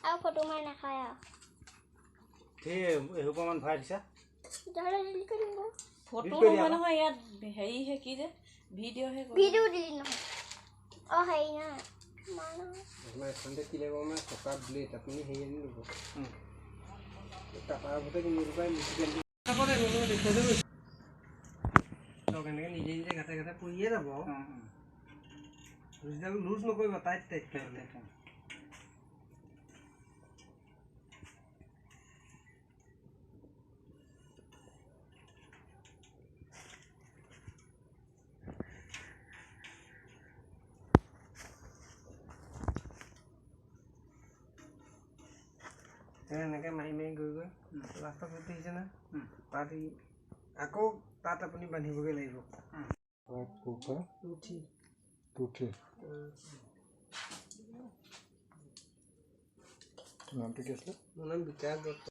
আৰু ফটো মাৰি নাখায় এসোপামান ভৰাই দিছা ফটো নহয় ইয়াত হেৰি হে কি যে ভিডিঅ' হে ভিডিঅ' দিলি নহয় হেৰি নাই मैं संडे की लेवो में सकाळ ब्लेड अपनी हे नहीं लो टाका भते कि रुपए मिसिगन তারপরে এগুলো দেখতে দেব তো কেনে নিজে নিজে গাতে গাতে পইয়ে যাব লুজ নকৰিবা টাইট টাইট কৰিলে এনেকৈ মাৰি মাৰি গৈ গৈ লাষ্টত উঠি আহিছে না তাত আকৌ তাত আপুনি বান্ধিবগৈ লাগিব উঠি नाम तो क्या है? মোৰ নাম বিকাশ দত্ত